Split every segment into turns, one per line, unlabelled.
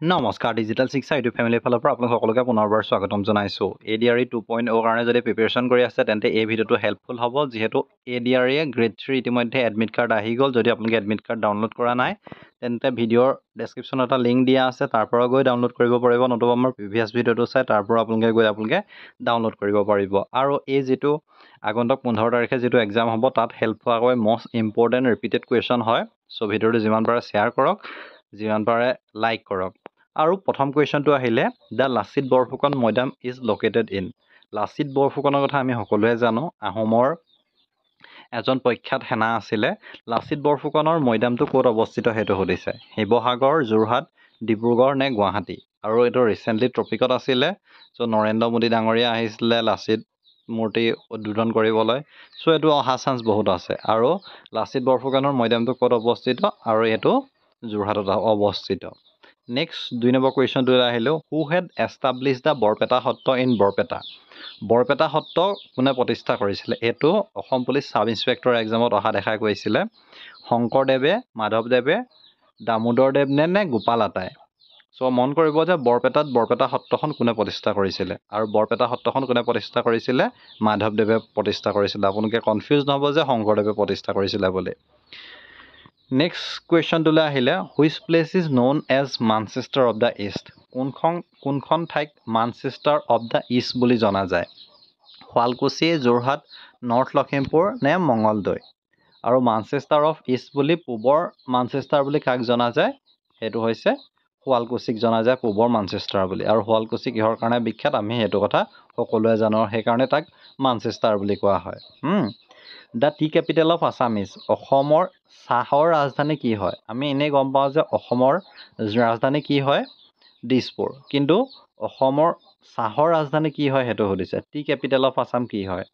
নমস্কাৰ ডিজিটেল শিক্ষা ইউটিউব ফেমিলিৰ ফালৰ পৰা আপোনালোক সকলোকে পুনৰবাৰ স্বাগতম জনাইছোঁ। ADRE 2.0 কাৰণে যদি প্ৰিপেৰেশ্যন কৰি আছে তেন্তে এই ভিডিঅ'টো হেল্পফুল হ'ব, যিহেতু ADRE গ্ৰেড 3 ইতিমধ্যে এডমিট কাৰ্ড আহি গ'ল। যদি আপোনালোকে এডমিট কাৰ্ড ডাউনলোড কৰা নাই তেন্তে ভিডিঅ'ৰ ডেছক্ৰিপশ্যনত এটা লিংক দিয়া আছে, তাৰ পৰা গৈ ডাউনলোড কৰিব পাৰিব, নতুবা আমাৰ প্ৰিভিয়াছ ভিডিঅ'টো চাই তাৰ পৰা আপোনালোকে ডাউনলোড কৰিব পাৰিব। আৰু এই যিটো আগন্তুক 15 তাৰিখে যিটো এক্সাম হ'ব তাত হেল্প হোৱাকৈ মষ্ট ইম্পৰ্টেণ্ট ৰিপিটেড কুৱেশ্যন হয়। চ' ভিডিঅ'টো যিমান পাৰে শ্বেয়াৰ কৰক, যিমান পাৰে লাইক কৰক। আৰু প্ৰথম কুৱেশ্যনটো আহিলে, the Lachit Borphukan Maidam is located in. Lachit বৰফুকনৰ কথা আমি সকলোৱে জানো, আহোমৰ এজন প্ৰখ্যাত সেনা আছিলে। লাচিত বৰফুকনৰ মৈদামটো ক'ত অৱস্থিত সেইটো সুধিছে। শিৱসাগৰ, যোৰহাট, ডিব্ৰুগড় নে গুৱাহাটী? আৰু এইটো ৰিচেণ্টলি টপিকত আছিলে। চ' নৰেন্দ্ৰ মোদী ডাঙৰীয়া আহিছিলে লাচিত মূৰ্তি উদ্বোধন কৰিবলৈ। চ' এইটো অহা চান্স বহুত আছে। আৰু লাচিত বৰফুকনৰ মৈদামটো ক'ত অৱস্থিত? আৰু এইটো যোৰহাটত অৱস্থিত। নেক্সট 2 নম্বৰ কুৱেশ্যনটো আহিলোঁ, who had establish the Barpeta Satra in Barpeta? Barpeta Satra কোনে প্ৰতিষ্ঠা কৰিছিলে? এইটো অসম পুলিচ ছাব ইন্সপেক্টৰ এক্সামত অহা দেখা গৈছিলে। শংকৰদেৱে, মাধৱদেৱে, দামোদৰদেৱ নে গোপাল আটাই? চ' মন কৰিব যে বৰপেটাত বৰপেটা সত্ৰখন কোনে প্ৰতিষ্ঠা কৰিছিলে? আৰু বৰপেটা সত্ৰখন কোনে প্ৰতিষ্ঠা কৰিছিলে? মাধৱদেৱে প্ৰতিষ্ঠা কৰিছিলে। আপোনালোকে কনফিউজ নহ'ব যে শংকৰদেৱে প্ৰতিষ্ঠা কৰিছিলে বুলি। নেক্সট কুৱেশ্যনটোলৈ আহিলে, which place is known as Manchester of the east? কোনখন ঠাইক মানচেষ্টাৰ অফ দ্য ইষ্ট বুলি জনা যায়? শুৱালকুছি, যোৰহাট, নৰ্থ লখিমপুৰ নে মঙলদৈ? আৰু মানচেষ্টাৰ অফ ইষ্ট বুলি পূবৰ মানচেষ্টাৰ বুলি কাক জনা যায়? সেইটো হৈছে শুৱালকুছিক জনা যায় পূবৰ মানচেষ্টাৰ বুলি। আৰু শুৱালকুছি কিহৰ কাৰণে বিখ্যাত আমি সেইটো কথা সকলোৱে জানো, সেইকাৰণে তাক মানচেষ্টাৰ বুলি কোৱা হয়। The T capital of Assam is? অসমৰ চাহৰ ৰাজধানী কি হয়? আমি এনেই গম পাওঁ যে অসমৰ ৰাজধানী কি হয়? দিছপুৰ। কিন্তু অসমৰ চাহৰ ৰাজধানী কি হয় সেইটো সুধিছে। টি কেপিটেল অফ আছাম কি হয়?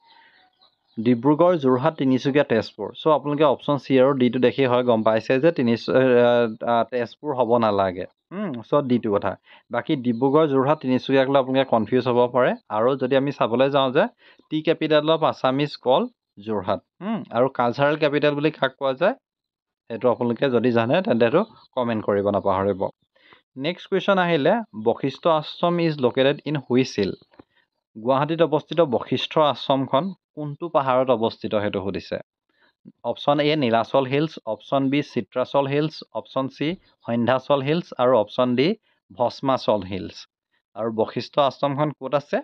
ডিব্ৰুগড়, যোৰহাট, তিনিচুকীয়া, তেজপুৰ। চ' আপোনালোকে অপশ্যন চি আৰু ডিটো দেখি হয় গম পাইছে যে তেজপুৰ হ'ব নালাগে। চ' ডিটো কথা। বাকী ডিব্ৰুগড়, যোৰহাট, তিনিচুকীয়াক লৈ আপোনালোকে কনফিউজ হ'ব পাৰে। আৰু যদি আমি চাবলৈ যাওঁ যে the capital of Assam is called Jorhat. আৰু কালচাৰেল কেপিটেল বুলি কাক কোৱা যায় সেইটো আপোনালোকে যদি জানে তেন্তে সেইটো কমেণ্ট কৰিব নাপাহৰিব। নেক্সট কুৱেশ্যন আহিলে, Vashistha Ashram is located in which hill? গুৱাহাটীত অৱস্থিত বশিষ্ঠ আশ্ৰমখন কোনটো পাহাৰত অৱস্থিত সেইটো সুধিছে। Option A Nilachal hills, option B Chitrachal hills, option C Sandhyachal hills আৰু অপশ্যন ডি ভস্মাচল হিলছ। আৰু বশিষ্ঠ আশ্ৰমখন ক'ত আছে?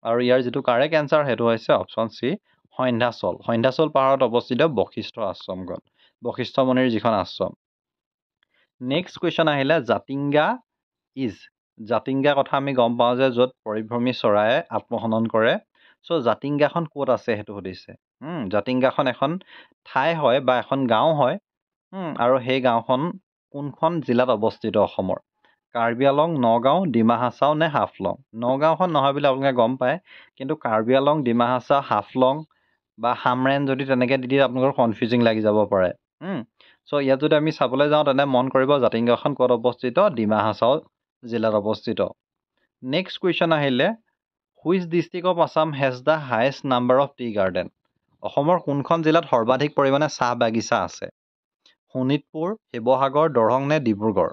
আৰু ইয়াৰ যিটো কাৰেক্ট এনচাৰ সেইটো হৈছে অপশ্যন চি সন্ধ্যাচল পাহাৰত অৱস্থিত বশিষ্ঠ আশ্ৰমখন, বশিষ্ঠ মুনিৰ যিখন আশ্ৰম। নেক্সট কুৱেশ্যন আহিলে, জাতিংগা ইজ? জাতিংগা কথা আমি গম পাওঁ যে য'ত পৰিভ্ৰমী চৰায়ে আত্মহনন কৰে। চ' জাতিংগাখন ক'ত আছে সেইটো সুধিছে। জাতিংগাখন এখন ঠাই হয় বা এখন গাঁও হয়। আৰু সেই গাঁওখন কোনখন জিলাত অৱস্থিত অসমৰ? কাৰ্বি আলং, নগাঁও, ডিমা হাছাও নে হাফলং? নগাঁওখন নহয় বুলি আপোনালোকে গম পায়, কিন্তু কাৰ্বি আলং, ডিমা হাছাও, হাফলং বা হামৰেন যদি তেনেকৈ দি দিয়ে আপোনালোকৰ কনফিউজিং লাগি যাব পাৰে। চ' ইয়াত যদি আমি চাবলৈ যাওঁ তেনে মন কৰিব জাতিংগাখন ক'ত অৱস্থিত? ডিমা হাছাও জিলাত অৱস্থিত। নেক্সট কুৱেশ্যন আহিলে, which district of Assam has the highest number of tea garden? অসমৰ কোনখন জিলাত সৰ্বাধিক পৰিমাণে চাহ বাগিচা আছে? শোণিতপুৰ, শিৱসাগৰ, দৰং নে ডিব্ৰুগড়?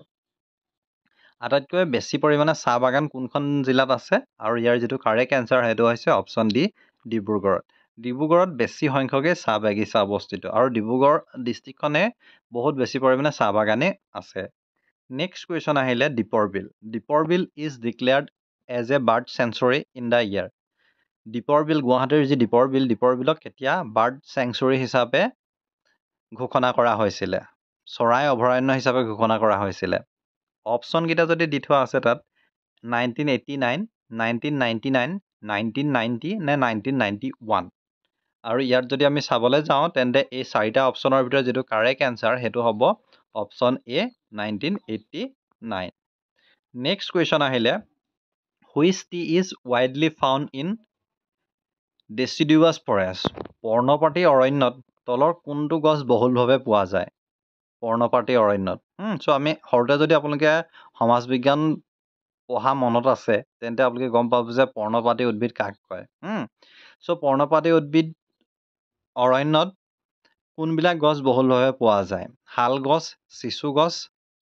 আটাইতকৈ বেছি পৰিমাণে চাহ বাগান কোনখন জিলাত আছে? আৰু ইয়াৰ যিটো কাৰেক্ট এনচাৰ সেইটো হৈছে অপশ্যন ডি ডিব্ৰুগড়ত। ডিব্ৰুগড়ত বেছি সংখ্যকেই চাহ বাগিচা অৱস্থিত আৰু ডিব্ৰুগড় ডিষ্ট্ৰিক্টখনে বহুত বেছি পৰিমাণে চাহ বাগানেই আছে। নেক্সট কুৱেশ্যন আহিলে, Deepor Beel. Deepor Beel is declared as a bird sanctuary in the year? Deepor Beel, গুৱাহাটীৰ যি দীপৰ বিলক কেতিয়া বাৰ্ড চেঞ্চুৰী হিচাপে ঘোষণা কৰা হৈছিলে? চৰাই অভয়াৰণ্য হিচাপে ঘোষণা কৰা হৈছিলে। অপশ্যনকেইটা যদি দি থোৱা আছে তাত 1989, 1999, 1990 নে 1991? আৰু ইয়াত যদি আমি চাবলৈ যাওঁ তেন্তে এই চাৰিটা অপশ্যনৰ ভিতৰত যিটো কাৰেক্ট এনচাৰ সেইটো হ'ব অপশ্যন এ 1989। নেক্সট কুৱেশ্যন আহিলে, which tea is widely found in deciduous forest? পৰ্ণপাতী অৰণ্যত তলৰ কোনটো গছ বহুলভাৱে পোৱা যায়? পৰ্ণপাতী অৰণ্যত। চ' আমি সৰুতে যদি আপোনালোকে সমাজ বিজ্ঞান পঢ়া মনত আছে তেন্তে আপোনালোকে গম পাব যে পৰ্ণপাতী উদ্ভিদ কাক কয়। চ' পৰ্ণপাতী উদ্ভিদ অৰণ্যত কোনবিলাক গছ বহুলভাৱে পোৱা যায়? শাল গছ, চিচু গছ,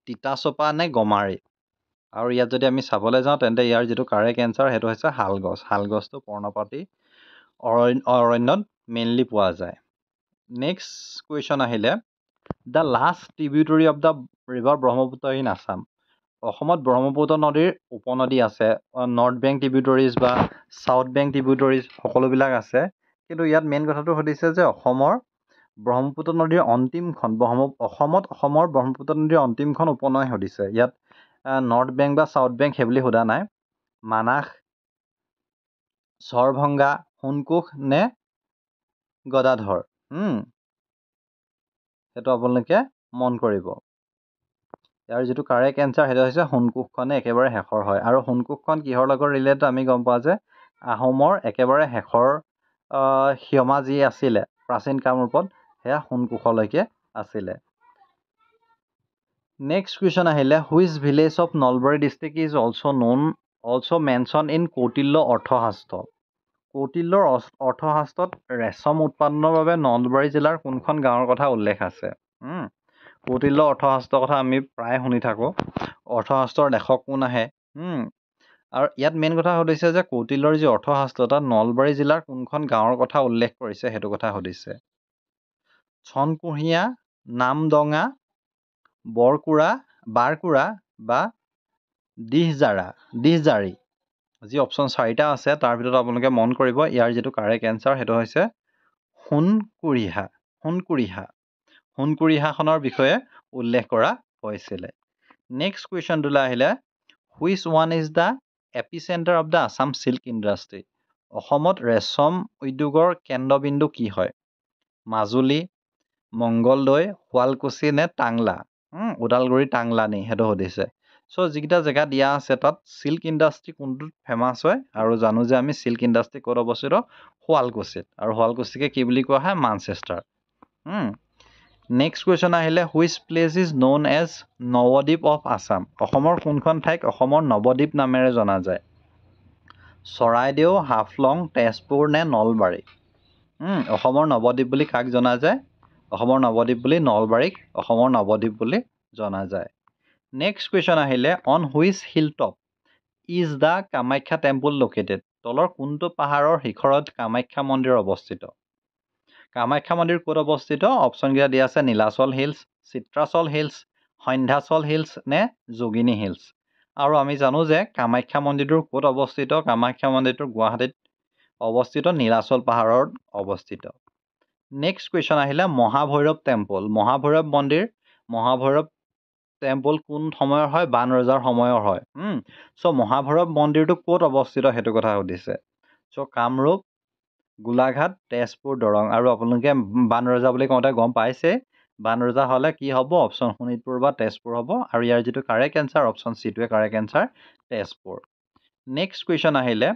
তিতাচপা নে গমাৰি? আৰু ইয়াত যদি আমি চাবলৈ যাওঁ তেন্তে ইয়াৰ যিটো কাৰেক্ট এনচাৰ সেইটো হৈছে শালগছ। শালগছটো পৰ্ণপাতী অৰণ্যত মেইনলি পোৱা যায়। নেক্সট কুৱেশ্যন আহিলে the last tributary of the river Brahmaputra in Assam. অসমত ব্ৰহ্মপুত্ৰ নদীৰ উপনদী আছে, নৰ্থ বেংক ট্ৰিবিউটৰিজ বা চাউথ বেংক ট্ৰিবিউটৰিজ সকলোবিলাক আছে, কিন্তু ইয়াত মেইন কথাটো সুধিছে যে অসমৰ ব্ৰহ্মপুত্ৰ নদীৰ অন্তিমখন অসমৰ ব্ৰহ্মপুত্ৰ নদীৰ অন্তিমখন উপনৈ সুধিছে। ইয়াত নৰ্থ বেংক বা চাউথ বেংক সেইবুলি সোধা নাই। মানাস, চৰভংগা, সোণকোষ নে গদাধৰ, সেইটো আপোনালোকে মন কৰিব। ইয়াৰ যিটো কাৰেক্ট এনচাৰ সেইটো হৈছে সোণকোষখনে একেবাৰে শেষৰ হয়। আৰু সোণকোষখন কিহৰ লগত ৰিলেটেড আমি গম পাওঁ যে আহোমৰ একেবাৰে শেষৰ সিয়মা যি আছিলে প্ৰাচীন কামৰূপত সেয়া সোণকোষলৈকে আছিলে। নেক্সট কুৱেশ্যন আহিলে which village of Nalbari district is also' mentioned in Kautilya Arthashastra. কৌটিল্যৰ অৰ্থশাস্ত্ৰত ৰেচম উৎপাদনৰ বাবে নলবাৰী জিলাৰ কোনখন গাঁৱৰ কথা উল্লেখ আছে? কৌটিল্য অৰ্থশাস্ত্ৰৰ কথা আমি প্ৰায় শুনি থাকোঁ। অৰ্থশাস্ত্ৰৰ লেখক কোন আহে? আৰু ইয়াত মেইন কথা সুধিছে যে কৌটিল্যৰ যি অৰ্থশাস্ত্ৰ তাত নলবাৰী জিলাৰ কোনখন গাঁৱৰ কথা উল্লেখ কৰিছে সেইটো কথা সুধিছে। ছনকুঁহিয়া, নামদঙা, বাৰকুৰা বা দিহজাৰী। যি অপশ্যন 4টা আছে তাৰ ভিতৰত আপোনালোকে মন কৰিব ইয়াৰ যিটো কাৰেক্ট এনচাৰ সেইটো হৈছে সোণকুৰিহাখনৰ বিষয়ে উল্লেখ কৰা হৈছিলে। নেক্সট কুৱেশ্যনটোলৈ আহিলে which one is the epicentre of the Assam silk industry. অসমত ৰেচম উদ্যোগৰ কেন্দ্ৰবিন্দু কি হয়? মাজুলী, মংগলদৈ, শুৱালকুছি নে টাংলা? ওদালগুৰি টাংলা নি সেইটো সুধিছে। চ' যিকেইটা জেগা দিয়া আছে তাত চিল্ক ইণ্ডাষ্ট্ৰি কোনটোত ফেমাছ হয়? আৰু জানো যে আমি চিল্ক ইণ্ডাষ্ট্ৰি ক'ত অৱস্থিত? শুৱালকুছিত। আৰু শুৱালকুছিকে কি বুলি কোৱা হয়? মানচেষ্টাৰ। নেক্সট কুৱেশ্যন আহিলে which place is known as Nabadwip of Assam. অসমৰ কোনখন ঠাইক অসমৰ নৱদ্বীপ নামেৰে জনা যায়? চৰাইদেউ, হাফলং, তেজপুৰ নে নলবাৰী? অসমৰ নৱদ্বীপ বুলি কাক জনা যায়? অসমৰ নৱদ্বীপ বুলি নলবাৰীক অসমৰ নৱদ্বীপ বুলি জনা যায়। নেক্সট কুৱেশ্যন আহিলে on which hilltop is the Kamakhya temple located. তলৰ কোনটো পাহাৰৰ শিখৰত কামাখ্যা মন্দিৰ অৱস্থিত? কামাখ্যা মন্দিৰ ক'ত অৱস্থিত? অপশ্যনকেইটা দিয়া আছে Nilachal hills, Chitrachal hills, Sandhyachal hills নে যোগিনী হিলছ। আৰু আমি জানো যে কামাখ্যা মন্দিৰটোৰ ক'ত অৱস্থিত? কামাখ্যা মন্দিৰটো গুৱাহাটীত অৱস্থিত, নীলাচল পাহাৰত অৱস্থিত। নেক্সট কুৱেশ্যন আহিলে মহাভৈৰৱ টেম্পল কোন সময়ৰ হয়? বান ৰজাৰ সময়ৰ হয়। চ' মহাভৈৰৱ মন্দিৰটো ক'ত অৱস্থিত সেইটো কথা সুধিছে। চ' কামৰূপ, গোলাঘাট, তেজপুৰ, দৰং। আৰু আপোনালোকে বান ৰজা বুলি কওঁতে গম পাইছে বান ৰজা হ'লে কি হ'ব? অপশ্যন শোণিতপুৰ বা তেজপুৰ হ'ব। আৰু ইয়াৰ যিটো কাৰেক্ট এনচাৰ অপশ্যন চিটোৱে correct answer Tezpur. Next question আহিলে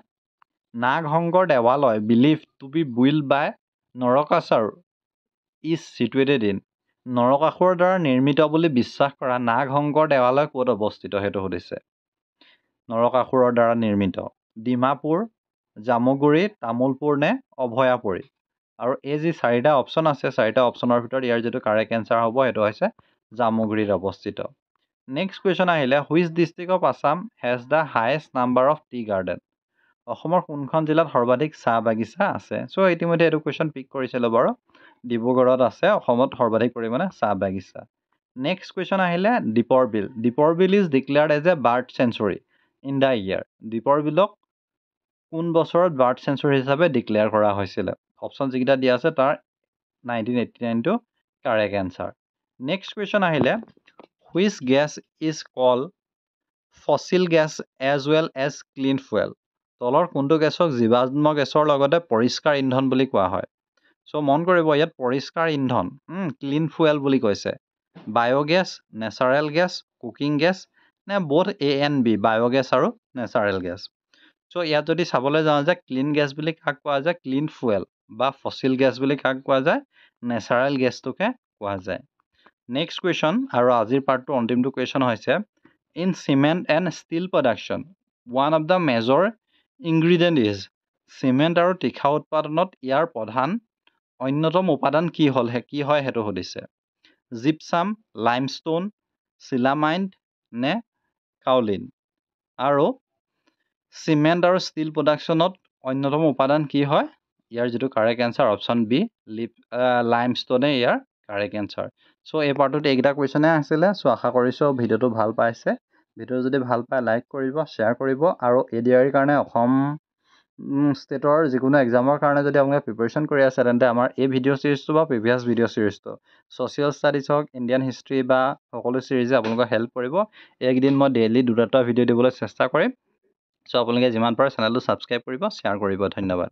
Nagshankar Devalaya believe to be build by Narakasura is situated in. নৰকাসুৰৰ দ্বাৰা নিৰ্মিত বুলি বিশ্বাস কৰা নাগশংকৰ দেৱালয় ক'ত অৱস্থিত সেইটো সুধিছে। নৰকাসুৰৰ দ্বাৰা নিৰ্মিত ডিমাপুৰ, জামুগুৰি, তামোলপুৰ নে অভয়াপুৰী। আৰু এই যি 4টা অপশ্যন আছে 4টা অপশ্যনৰ ভিতৰত ইয়াৰ যিটো কাৰেক্ট এনচাৰ হ'ব সেইটো হৈছে জামুগুৰিত অৱস্থিত। নেক্সট কুৱেশ্যন আহিলে which district of Assam has the highest number of tea garden. অসমৰ কোনখন জিলাত সৰ্বাধিক চাহ বাগিচা আছে? চ' ইতিমধ্যে এইটো কুৱেশ্যন পিক কৰিছিলোঁ বাৰু। ডিব্ৰুগড়ত আছে অসমত সৰ্বাধিক পৰিমাণে চাহ বাগিচা। নেক্সট কুৱেশ্যন আহিলে Deepor Beel is declared as a bird sanctuary in the year. Deepor বিলক কোন বছৰত বাৰ্ড চেঞ্চুৰী হিচাপে ডিক্লেয়াৰ কৰা হৈছিলে? অপশ্যন যিকেইটা দিয়া আছে তাৰ 1989টো কাৰেক্ট এনচাৰ। নেক্সট কুৱেশ্যন আহিলে which gas is call fossil gas as well as clean fuel. তলৰ কোনটো গেছক জীৱাশ্ম গেছৰ লগতে পৰিষ্কাৰ ইন্ধন বুলি কোৱা হয়? চ' মন কৰিব ইয়াত পৰিষ্কাৰ ইন্ধন ক্লিন ফুৱেল বুলি কৈছে। Biogas, natural gas, cooking gas নে both A and B, biogas আৰু নেচাৰেল গেছ। চ' ইয়াত যদি চাবলৈ যাওঁ যে ক্লিন গেছ বুলি কাক কোৱা যায়? Clean fuel. বা ফচিল গেছ বুলি কাক কোৱা যায়? নেচাৰেল গেছটোকে কোৱা যায়। নেক্সট কুৱেশ্যন আৰু আজিৰ পাৰ্টটো অন্তিমটো কুৱেশ্যন হৈছে in cement and steel production one of the major ingredient is. Cement আৰু তীখা উৎপাদনত ইয়াৰ প্ৰধান অন্যতম উপাদান কি হয় সেইটো সুধিছে। জিপছাম, লাইমষ্টোন, চিলামাইণ্ড নে কাউলিন। আৰু চিমেণ্ট আৰু ষ্টীল প্ৰডাকশ্যনত অন্যতম উপাদান কি হয়? ইয়াৰ যিটো কাৰেক্ট এনচাৰ অপশ্যন বি লাইমষ্টোনে ইয়াৰ কাৰেক্ট এনচাৰ। চ' এই পাৰ্টটোত এইকেইটা কুৱেশ্যনে আছিলে। চ' আশা কৰিছোঁ ভিডিঅ'টো ভাল পাইছে। ভিডিঅ' যদি ভাল পায় লাইক কৰিব, শ্বেয়াৰ কৰিব আৰু ADREৰ কাৰণে অসম ষ্টেটৰ যিকোনো এক্সামৰ কাৰণে যদি আপোনালোকে প্ৰিপেৰেশ্যন কৰি আছে তেন্তে আমাৰ এই ভিডিঅ' ছিৰিজটো বা প্ৰিভিয়াছ ভিডিঅ' ছিৰিজটো ছ'চিয়েল ষ্টাডিজ হওক, ইণ্ডিয়ান হিষ্ট্ৰী বা সকলো ছিৰিজে আপোনালোকক হেল্প কৰিব। এইকেইদিন মই ডেইলি 2টা ভিডিঅ' দিবলৈ চেষ্টা কৰিম। চ' আপোনালোকে যিমান পাৰে চেনেলটো ছাবস্ক্ৰাইব কৰিব, শ্বেয়াৰ কৰিব। ধন্যবাদ।